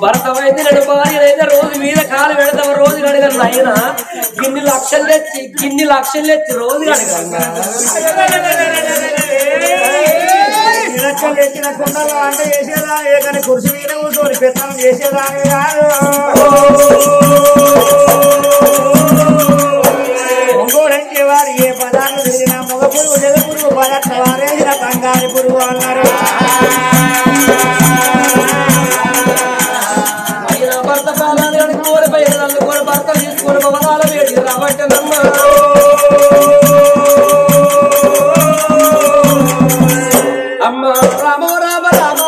భర్త వైద్యుడు భార్యనైతే రోజు మీద కాలు పెడతావు రోజు అడగను అయినా గిన్ని లక్షలు తెచ్చి రోజు అడగను ఎత్తిన కొండలు వంట చేసేదా కానీ కుర్చీ మీద కూర్చొని పెత్తనం చేసేదాని కాదు ఒంగోడంటే వారు ఏ పదాలు తిరిగిన మగ పురుగు జగ పురుగు పదట్ల వారేసిన కంగారి పురుగు అన్నారు భర్త పాదాలు కోరిపై నల్లుకొని భర్త తీసుకొని భవనాల వేడి రాబట్టనమ్మ అమ్మ రామ రామ రామ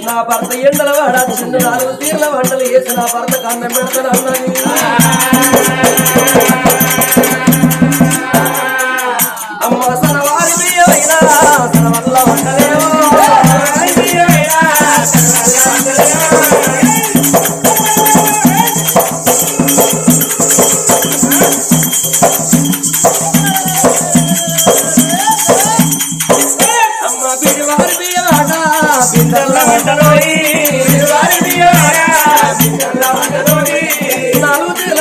నా భర్త ఎండల వాడ చిన్న 4 తీర్ల వంటలు వేసి నా భర్త కన్నం పెడతాను అన్నది అమ్మ సనవారి బియ్యమైనా తన వల్ల వంటలేమో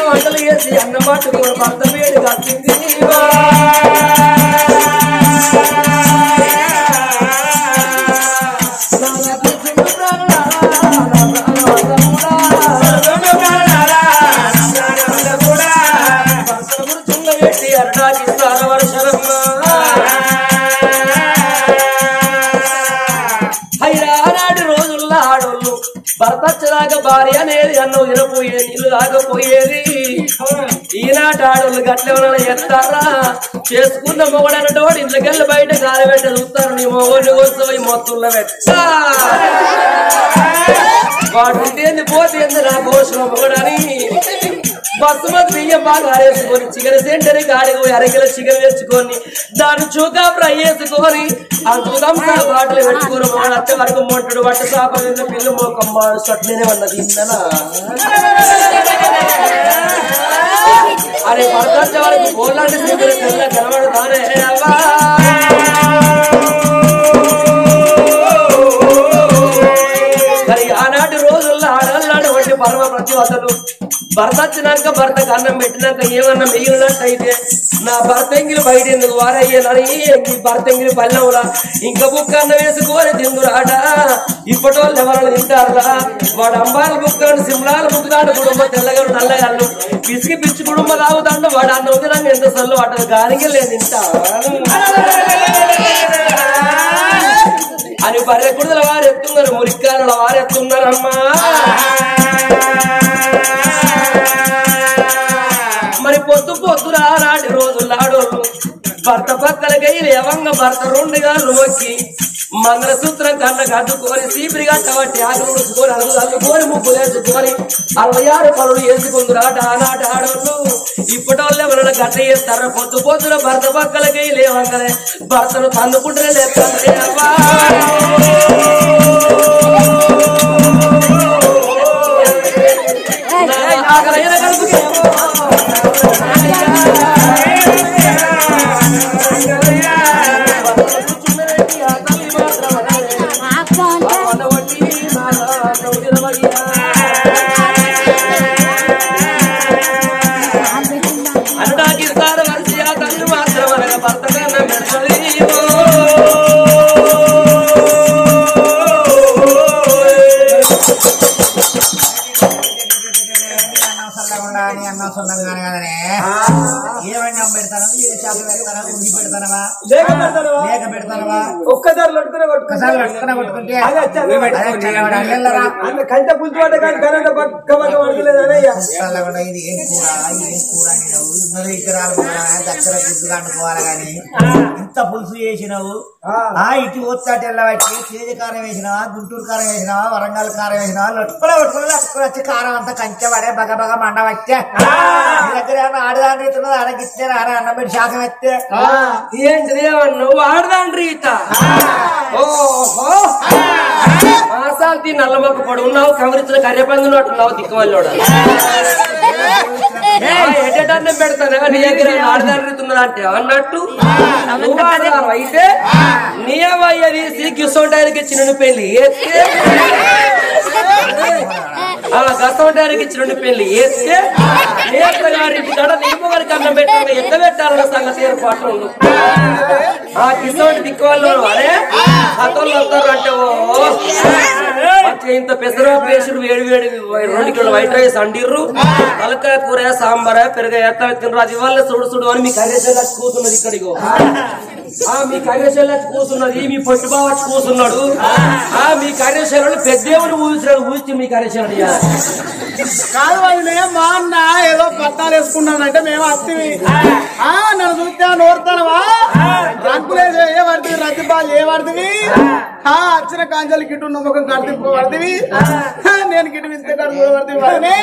వంటలు వేసి అన్న మాట భర్త వేడి కట్టింది పెట్టి అరుణాకి వర్షరమ్మ ఆనాటి రోజుల్లో ఆడోళ్ళు భర్త వచ్చేదాకా వచ్చినాక భార్య అనేది అన్నం తినపోయేది నీళ్లు తాగపోయేది ఈనాటి ఆడవాళ్ళు గట్లెవరైనా ఎత్తారా చేసుకున్న మొగడనటోడు ఇంట్లోకెళ్ళి బయట గాలి పెట్ట చూస్తారు నీ మొగోడిని వస్తాయి మొత్తంలో పెట్టా వాడు ఉంటేంది పోతేంది నా కోసిన మొగడని బస్సుమతి బియ్యం బాగా ఆరేసుకొని చికెన్ సెంటర్ గాడికి పోయి అరకిలో చికెన్ తెచ్చుకొని దాన్ని చూకా ఫ్రై చేసుకొని అంతం బాటలు పెట్టుకుని మొగడు అత్తే వరకు మొట్టడు బట్ట సాప పిల్లు మోకమ్మ సట్లేనే ఉన్నది ఇందనా అరే పడతాంటే వాళ్ళకి గోళ్ళంటే శ్రీపురి తెల్ల కనబడతానే మరి ఆనాటి రోజుల్లో ఆడల్లాడు వంటి పరమ ప్రతివతలు భర్త వచ్చినాక భర్తకు అన్నం పెట్టినాక ఏమన్నా మిగిలినట్టయితే నా భర్త ఎంగిలి బయట ఎందుకు వారయ్యానని ఈ భర్త ఎంగిలి పల్లెవురా ఇంకా బుక్క అన్నం వేసుకోని తిందురాట ఇప్పటి వాళ్ళు ఎవరైనా తింటారా వాడు అంబాల బుక్కలు సింహళాల బుక్కుతాడు కుటుంబం తెల్లగారు నల్లగాళ్ళు పిసికి పిచ్చి కుటుంబం తాగుతాడు వాడు అన్నం తినాక ఎంత సల్లు వాటి గానికి లేదు తింటా అని బర్రె కుడుదల వారు ఎత్తున్నారు మురికాయల వారు ఎత్తున్నారమ్మా మరి పొద్దున నాటి రోజుల్లో ఆడోళ్ళు భర్త పక్కలకి లేవంగా భర్త 2 గాళ్ళు మొక్కి మంగళసూత్రం కళ్ళకు అద్దుకొని సీపిరి కట్టబట్టి ఆకులు ఉడుచుకొని అల్లుకొని ముగ్గులు వేసుకొని 66 పనులు వేసుకుందురాట ఆనాటి ఆడోళ్ళు ఇప్పటి వాళ్ళు ఎవరైనా గట్ట చేస్తారా పొద్దున భర్త పక్కలకి లేవంగానే భర్తను తన్నుకుంటూనే లేస్తారే అవ్వా ఆకలైన కడుపుకి అనుడాకిస్తారు వరిసి ఆ తల్లి మాత్రం అనగా భర్త కన్నా మెడసలి అన్నం సొంతంగానే కదనే ఏమన్నా పెడతాను ఏ చేత పెడతానా ఉండి పెడతానవా లేక పెడతానవా ఒక్కసారి ఒక్కసారి లట్టుకునే కొట్టుకుంటే కంట పులిచిపడ్డ కానీ కరెంట్ పక్క పడలేదనయ్యా ఇది ఏం కూర ఇద్దరాలు దగ్గర గుడ్డు కండుకోవాలి గాని ఇంత పులుసు చేసినావు ఇటు పోతాటి వెళ్ళబట్టి తేజ కారం వేసినావా గుంటూరు కారం వేసినావా వరంగల్ కారం వేసినావా లట్టుకునే లట్టుకుని వచ్చి కారం అంతా కంచెబడే బగ మండ వచ్చే దగ్గర ఏమన్నా ఆడదాండ్రి ఇస్తున్నది అరగిస్తే అన్నం పెట్టి శాఖం ఎత్తే ఏంటిది నువ్వు ఆడదాండ్రి ఈత ఓహో మాసాలు తీ నల్లమొక్క పడు ఉన్నావు కవరించిన కర్రెపందులు అట్టున్నావు దిక్కువల్లోడ ఎటన్నం పెడతాను నీ దగ్గర ఆడదాండ్రితున్నది అంటే అన్నట్టు నువ్వు ఆడదాను అయితే నీ అవ్వయ్య తీసి గిసోటానికి చిన్న పెళ్లి ఎత్తే గసోటానికి చిన్న పెళ్లి ఎత్తే నేత గారింటి కాడ నీపు గారికి అన్నం పెట్టాలి ఎంత పెట్టాలన్న సంగతి ఏర్పాట్లు ఆ కిసోటి దిక్కువల్లో అరే హతోళ్ళు వస్తారు అంటే ఇంత పెసర పేసుడు వేడి 2 కిలోల వైట్ రైస్ అండిర్రు తలకాయ కూర సాంబార్ పెరుగ తినరు అది వల్ల సుడు అని మీ కర్రేసెల్ వచ్చి కూతున్నది ఇక్కడికి మీ కర్రేసెల్ వచ్చి కూతున్నది మీ పొట్టు బావ వచ్చి కూతున్నాడు మీ కర్రేసెల్ పెద్దేవుని ఊహించి మీ కర్రేసెల్ కాదు వదిలే మా అన్న ఏదో పట్టాలు వేసుకున్నానంటే మేము అత్తివి నన్ను చూస్తే నోరుతానవా రంకులేదు ఏ పడుతుంది రతిబాలు ఏ పడుతుంది వచ్చిన కాంచాలు గిట్టు నమ్మకం కడితిపోబడుతుంది నేను గిట్టు విస్తే కడుపు పడుతుంది వాడిని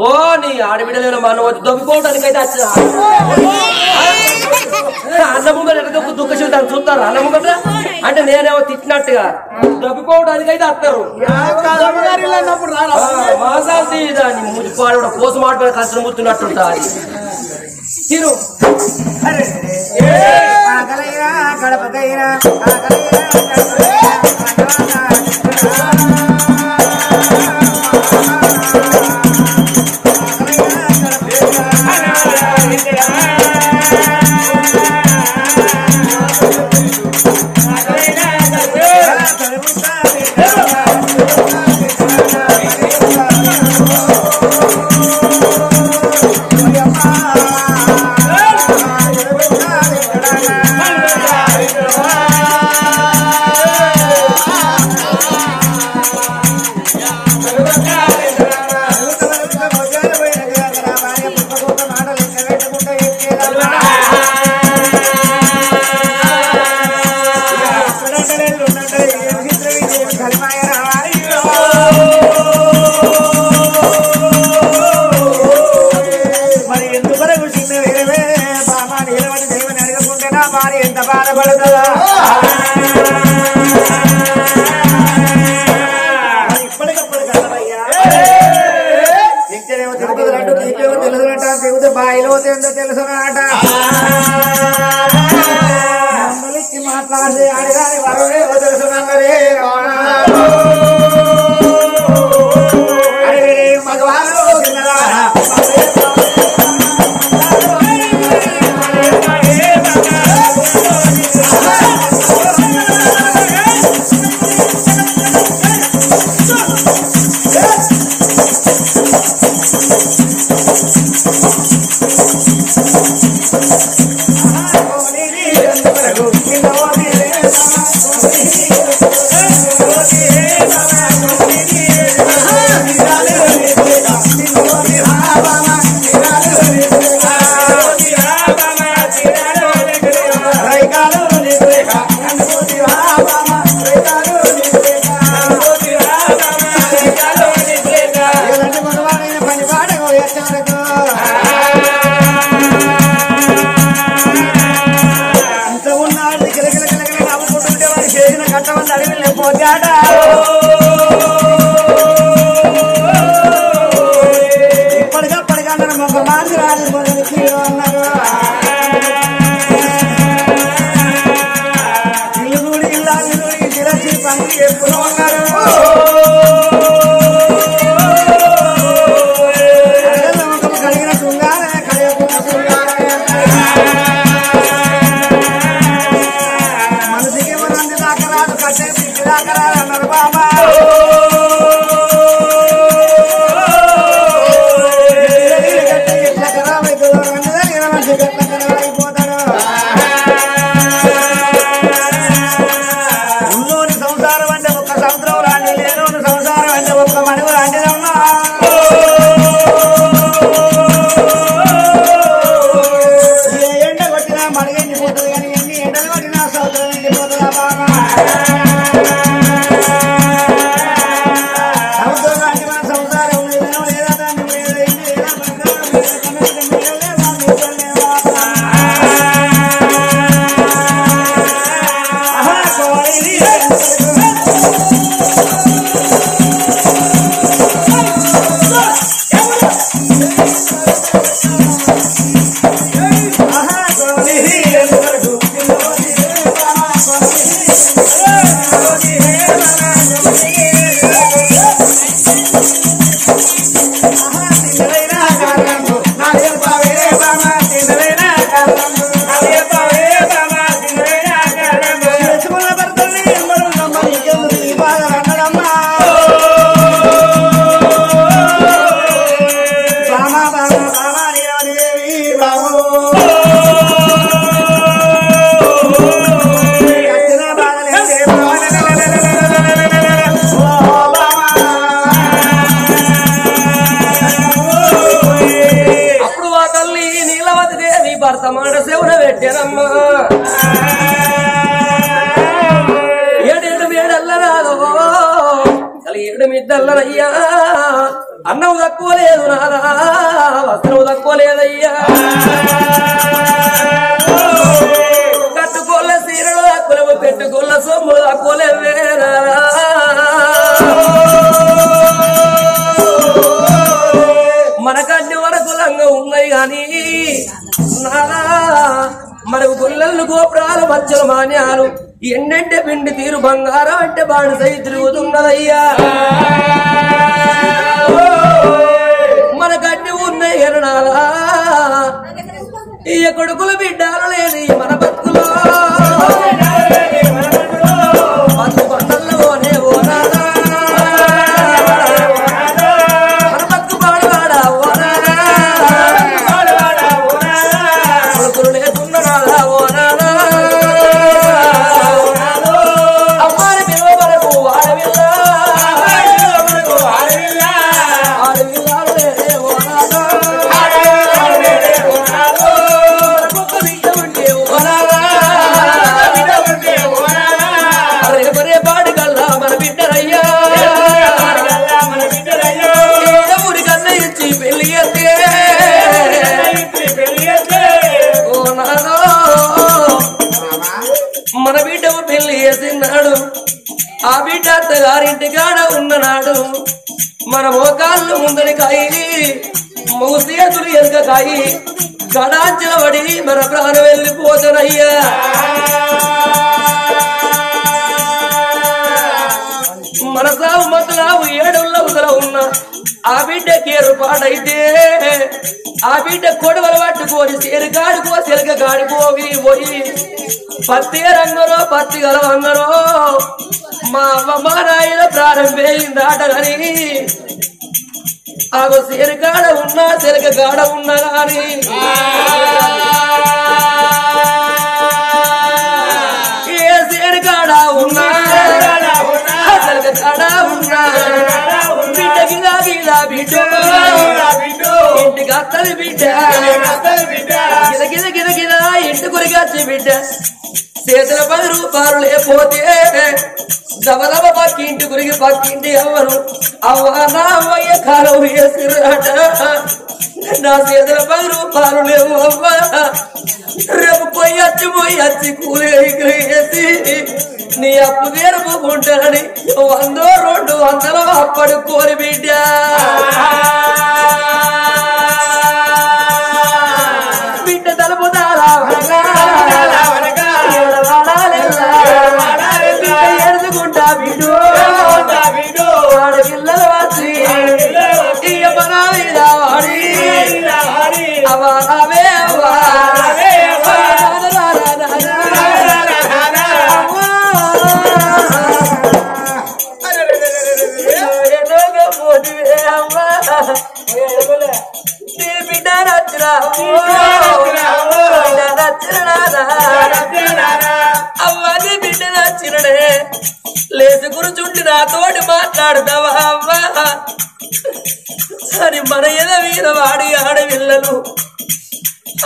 ఓ నీ ఆడబిడ్డలేను మనం దొబ్బుకోవడానికి అయితే వచ్చిన అన్నముగ దుఃఖశివ దాన్ని చూస్తారు అన్నముగట అంటే నేనేమో తిట్టినట్టుగా దొబ్బుకోవడానికి అయితే వస్తారు మాసాలు తీయదాన్ని ముడిపాడు కూడా పోసు మాట కష్టం ముత్తున్నట్టుంటా తిరు గడపకైనా పడతారా ఇప్పటికప్పుడు కదయ్యా తింటేనేమో తిరుగుతున్నట్టు తింటేమో తెలుసునట్ట తిరుగుతే బాయిలో ఏందో తెలుసునట మమ్మల్ని మాట్లాడితే ఆడిదాని వరవేమో తెలుసునన్నరే అరే మగవాళ్ళు తిన్నరా ఇప్పటికప్పటిగా ఒక మాసి రాజు అన్నారు ఇల్లు ఇల్లా తిరచి పని ఎప్పుడు ఉన్నారు కలిగిన శృంగారే కలియకుండా శృంగారే మనసుకి మంది దాకా రాదు కట్టే పిచ్చి దాకా రాదు అన్నారు బాబా ఉన్నోని సంసారం అంటే ఒక్క సంవత్సరం రాండి లేనోని సంసారం అంటే ఒక్క మడుగు రాంటిదమ్మా ఏ ఎండ కొట్టినా మడుగు ఎండిపోతుంది కానీ ఎన్ని ఎండలు కొట్టినా సంవత్సరం ఎండిపోతుందా బాబా సంవత్సరం లాంటి మన సంసారం లేదో లేదా దాన్ని భర్త మాట శివున పెట్టానమ్మా ఏడేడు వేడల్ల రాదో అసలు ఏడు మిద్దల్లనయ్యా అన్నం తక్కువ లేదు నారా వస్త్రం తక్కువ లేదయ్యా కట్టుకోళ్ళ సీరలు తక్కువ పెట్టుకోళ్ళ సొమ్ములు తక్కువ లేవేరా మనకన్ని వరకు లంగా ఉన్నాయి గాని మనకు గుల్లలు గోపురాలు మధ్యల మాన్యాలు ఎండంటే పిండి తీరు బంగారం అంటే బాణసై తిరుగుతున్నదయ్యా మనకన్ని ఉన్నాయి ఎరణాలా ఈ కొడుకులు బిడ్డాలు లేని మన బతుకులో బతుకు కొండల్లోనే ఓనాలా మన బతుకు పాడవాడా ఓనాలా కొడుకులు లేకున్నాడా ఓనాలా అమ్మాని పిలువ వరకు ఆడవిల్లా ఆడవిల్లాలు లేదే ఓనాలా మన కుక్క బిడ్డ ఉంటే ఓనాలా మన బిడ్డకు పెళ్లి చేసినాడు ఆ బిడ్డ అత్తగారింటి కాడ ఉన్ననాడు మన మోకాళ్ళు ముందని కాయి మూసేతులు ఎరుక కాయి గడాంచిన పడి మన ప్రాణం వెళ్ళిపోతానయ్యా మన సాగు మొదలావు ఏడుల్లో ఉదల ఉన్న ఆ బిడ్డకి ఏర్పాటైతే ఆ బిడ్డ కొడవలు పట్టుకొని సేరుగాడుకో సెలక గాడిపోవి పోయి పత్తి రంగరో పత్తి గలవంగరో మా అమ్మ మా నాయన ప్రారంభమైందాటని ఆగో సేరుగాడ ఉన్నా సెలక గాడ ఉన్నా గాని ఏ సేరుగాడ ఉన్నా సెలక గాడ ఉన్నా బిడ్డ గిలా గిలా బిడ్డ ఇంటికి అత్తది బిడ్డ గిల గిల గిల గిల ఇంటి గురిగచ్చి బిడ్డ చేతుల 10 రూపాయలు లేకపోతే దబదబ పక్కింటి గురికి పక్కింటి ఎవరు అవ్వ నా అవ్వయ్య కాలం వేసిరాట నా చేతుల 10 రూపాయలు లేవు అవ్వ రేపు పోయొచ్చి కూలి వేసి నీ అప్పు తీరుపుకుంటానని 100 200 అప్పడు కోరి బిడ్డ బిడ్డ తలుపు ఎడుచుకుంటా బిడ్డు ఆడపిల్లలు వచ్చి ఇక మన మీద వాడి అవే బిడ్డ అవ్వది బిడ్డ నచ్చినడే లేచి కూర్చుండి నాతోటి మాట్లాడతావా అవ్వ సరి మన ఎద మీద వాడి ఆడపిల్లలు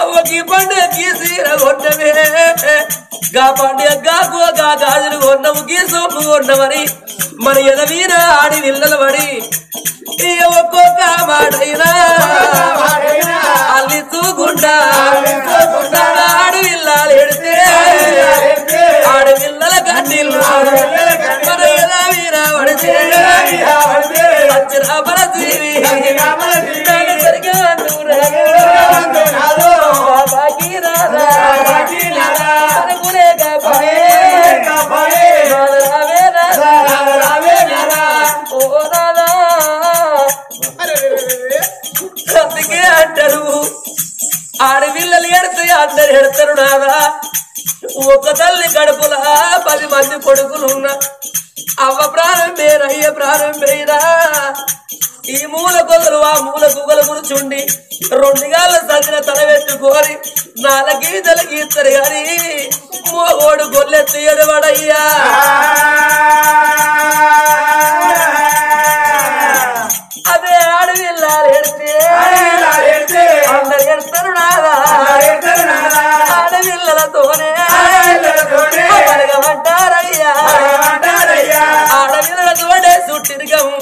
అవ్వకి పండుగకి సీర కొట్టవే గా పండుగ గాకు గా గాజులు కొన్నవు గీ సోపు కొన్నవని మన ఎద మీద ఆడి పిల్లలు పడి ఒక్కొక్క మాటైనా అల్లి చూకుండా ఆడపిల్లలు ఎడితే ఆడపిల్లల కన్నీళ్ళు మన ఎలా వీరా పడితే వచ్చిన మన జీవి సరిగా అందుకే అంటారు ఆడపిల్లలు ఎడితే అందరు ఎడతారు నాదా ఒక తల్లి కడుపులా 10 మంది కొడుకులు ఉన్నా అవ్వ ప్రాణం పేరు అయ్య ప్రాణం పేరా ఈ మూల కొగలు ఆ మూల కుగలు కూర్చుండి 2 గాళ్ళ సంగిన తల పెట్టుకోరి 4 గీతలు గీస్తారు గాని మోగోడు గొల్లెత్తి ఎడవడయ్యా అదే ఆడపిల్లలు ఎడితే అందరు ఎడతారు నాదా ఆడపిల్లలతోనే అడగమంటారయ్యా ఆడపిల్లలతోటే సుట్టిరిగము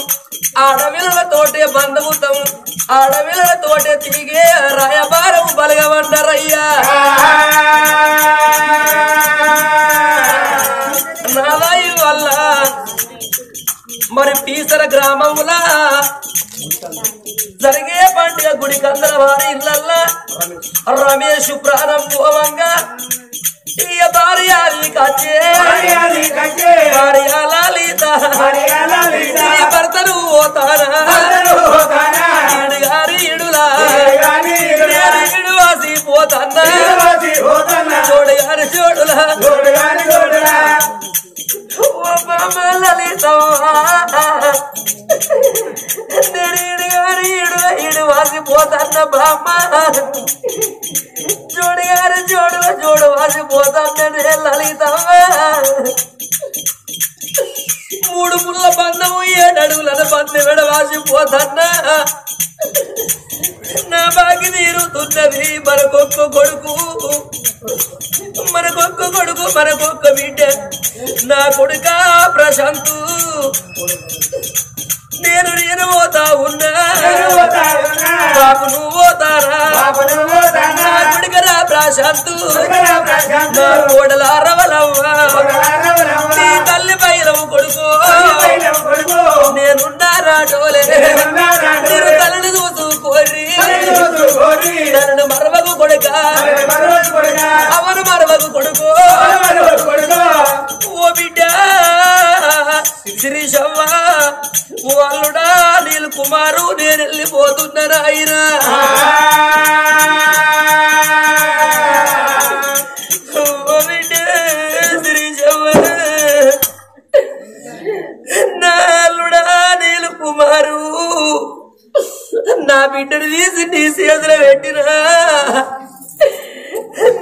ఆడపిల్లలతోటే బంధముతాము ఆడపిల్లలతోటే తిరిగే రాయబారము బలగమంటారయ్యా నాదాయి వల్ల మరి పీసర గ్రామములా జరిగే పండుగ గుడి కందర వారి ఇళ్ళల్లా రమేష్ ప్రారంభంగా ఈ భార్య భర్తలు పోతారా ఇడు గారి ఇడులా ఇడు వాసి పోతాన్నా చోడు గారి చోడులా ఇడు వాసిపోతన్న బామ్మ చూడు గారు చూడు వాసిపోతన్న లలితమ్మ 3 ముళ్ళ బంధము 7 అడుగుల బంధు వెడ వాసిపోతన్న నా బాకి తీరుతున్నది మనకొక్క కొడుకు మనకొక్క బిడ్డ నా కొడుక ప్రశాంతు నేను పోతా ఉన్నా బాబు నువ్వు పోతారా నా కొడుకరా ప్రశాంతు నా కోడల రవలవ్వ నీ తల్లి పైరవు కొడుకు నేనున్నారా డోలే నేను తల్లిని చూసుకోరి నన్ను మరవకు కొడుక అవను మరవకు కొడుకు ఓ బిడ్డ శిరీషవ్వ వాళ్ళుడా నీళ్ళు కుమారు నేను వెళ్ళిపోతున్నారా అయినా ఓ బిడ్డ శిరీషవ్వ నాలుడా నీళ్ళు కుమారు నా బిడ్డను తీసి నీ చేతులు పెట్టినా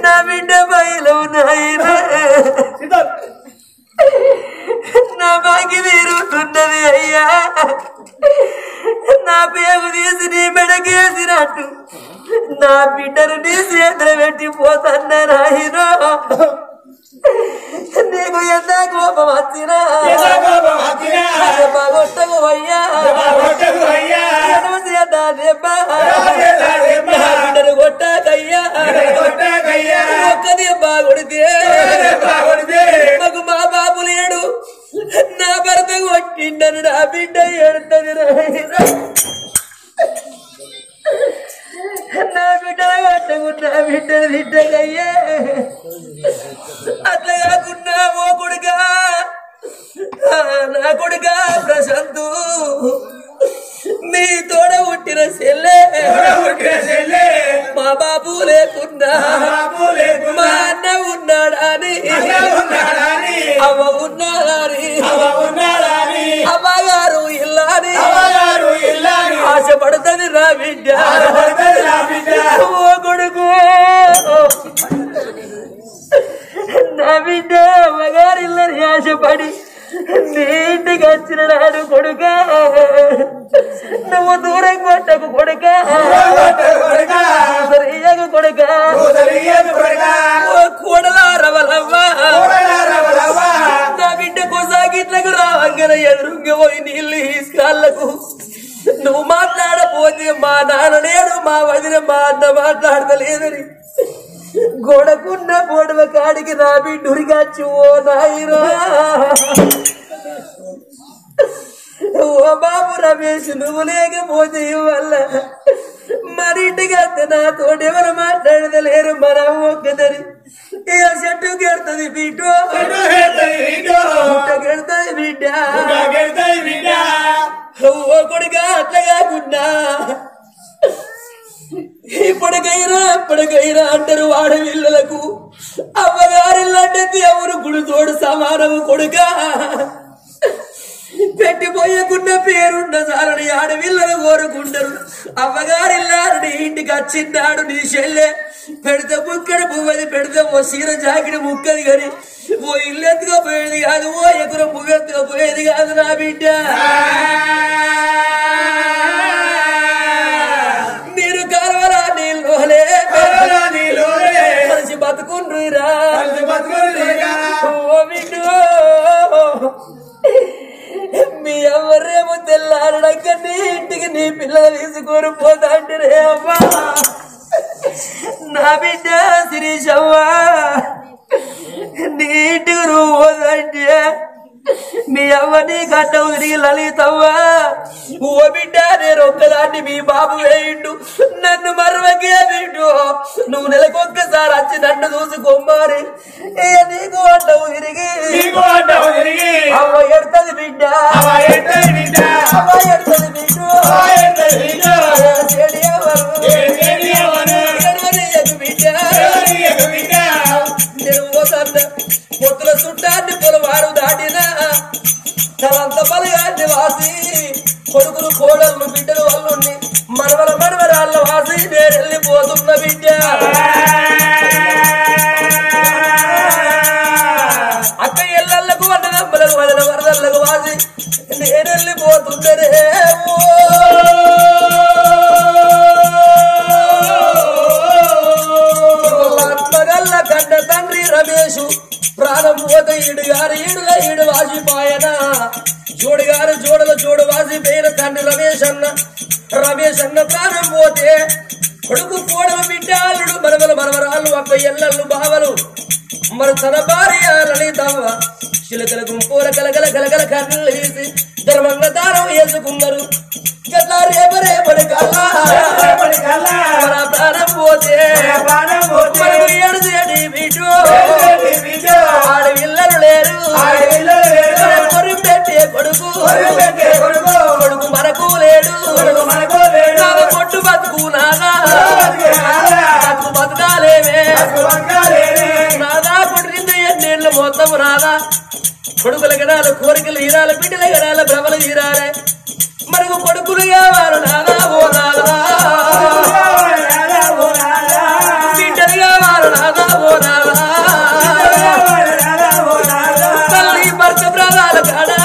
నా బిడ్డ బయలు నాయనా నా బాకి తీరుతున్నది అయ్యా నా పేగు తీసి నీ మెడకేసినట్టు నా బిడ్డను నీ చేతులు పెట్టిపోతున్నా నాయనా నీకు ఎంత కోపం వచ్చినా బాగొట్టకు అయ్యా బిడ్డను కొట్టాకయ్యా ఒక్కది బాగొడితే మాకు మా బాబు లేడు నా భర్త కొట్టిండను నా బిడ్డ ఏడుతుంది నా బిడ్డ కొట్టకు నా బిడ్డ బిడ్డకయ్యే అట్లా కాకుండా ఓ కొడుకా నా కొడుకా ప్రశాంతు మీ తోడ పుట్టిన చెల్లె మా బాబు లేకున్నా మా అన్న ఉన్నాడని అవ్వ ఉన్నాడని అమ్మగారు ఇల్లాని ఆశపడుతుంది నా బిడ్డ ఓ కొడుకు నా బిడ్డ అమ్మగారు ఇల్లని ఆశపడి నీ ఇంటికి వచ్చిన నాడు కొడుక నువ్వు దూరం కొట్టకు కొడుక సరియకు కొడుక కూడల రవలవ్వ నా బిడ్డ కొసాగిట్లకు రావంగన ఎదురుగా పోయి నీళ్ళు ఈస్కాళ్ళకు నువ్వు మాట్లాడపోతే మా నాన్న లేడు మా వదిన మా అన్న మాట్లాడతలేదని గోడకున్న గోడవ కాడికి నా బిడ్డురిగాచ్చు ఓ నాయనా ఓ బాబు రమేష్ నువ్వు లేకపోతే వల్ల మరింటికి వస్తే నాతోటి ఎవరు మాట్లాడతలేరు మనం ఒక్కదని ఇక చెట్టు కెడుతుంది బిడ్డ కెడుతుంది బిడ్డ ఓ కొడుగా అట్లా కాకుండా ఇప్పటికైనా అంటారు ఆడపిల్లలకు అమ్మగారిల్లంటే దేవుడు గుడితోడు సమానము కొడుక పెట్టిపోయకున్న పేరున్న చాలని ఆడపిల్లలు కోరుకుంటారు అమ్మగారిల్లారని ఇంటికి వచ్చిన్నాడు నీ చెల్లె పెడితే ముక్కడి పువ్వది పెడితే ఓ సీర జాకిడి ముక్కది కానీ ఓ ఇల్లు ఎత్తుగా పోయేది కాదు ఓ ఎగుర పువ్వు ఎత్తుగా పోయేది కాదు నా బిడ్డ మీరు కలవరా నీళ్ళోనే కలిసి బతుకుండ్రురా ఓ బిడ్డ మీ ఎవరేమో తెల్లారడాక నీ ఇంటికి నీ పిల్లలు తీసుకొని పోతా అంటే అమ్మా నా బిడ్డ శిరీషవ్వ నీ ఇంటికి నువ్వు పోదంటే మీ అవ్వని గడ్డవు తిరిగి లలితవ్వా ఓ బిడ్డ నేను ఒక్కదాన్ని మీ బాబు వేయిండు నన్ను మరవకే బిడ్డు నువ్వు నెలకొక్కసారి వచ్చి నన్ను చూసుకోమారి నీకు అడ్డవు తిరిగి అవ్వ ఎడుతుంది బిడ్డ అవ్వ ఎడుతుంది బిడ్డు బిడ్డ నేను పోతాను పొత్తుల చుట్టాన్ని పొలవారు దాటినా తనంత బలగాన్ని వాసి కొడుకులు కోడళ్ళు బిడ్డలు వాళ్ళుండి మనవరాళ్ళ వాసి నేను వెళ్ళిపోతున్న బిడ్డ అక్క ఎల్లళ్ళకు వడ్డనమ్మలకు వదన వరదళ్ళకు వాసి నేను వెళ్ళిపోతుందనే ఆత్మగల్ల కన్న తండ్రి రమేషు ప్రాణం పోతే ఈడు వాసిపాయన జోడిగారు జోడల జోడు వాసిపోయిన తండ్రి రమేష్ అన్న ప్రాణం పోతే కొడుకు కోడలు బిడ్డాలుడు మనవలు మనవరాళ్ళు అక్క ఎల్లళ్ళు బావలు మరి తన భార్య లలితవ్వ చిలకల గుంపూల కలగల గలగల కర్రలు వేసి ధర్మంగా దారం వేసుకున్నారు గట్లా రేపరేపటి కల్లా మన ప్రాణం పోతే ఏడుదేడి బిడ్డు ఆడవిల్లలు లేరు కొరి పెట్టే కొడుకు కొడుకు మనకు లేడు కొట్టు బతుకు నాగా బతుకు బతకాలేమే నాదా కొట్టింద ఎన్నేళ్ళు మొత్తం రాదా కొడుకుల గడాలు కోరికలు ఈరాల బిడ్డల గడాల భ్రమలు ఈరాలే మనకు కొడుకులు కావాలి నాదా ఓ నాదా బిడ్డలు కావాలి నాదా ఓ నాదా తల్లి భర్త ప్రాణాల కాడా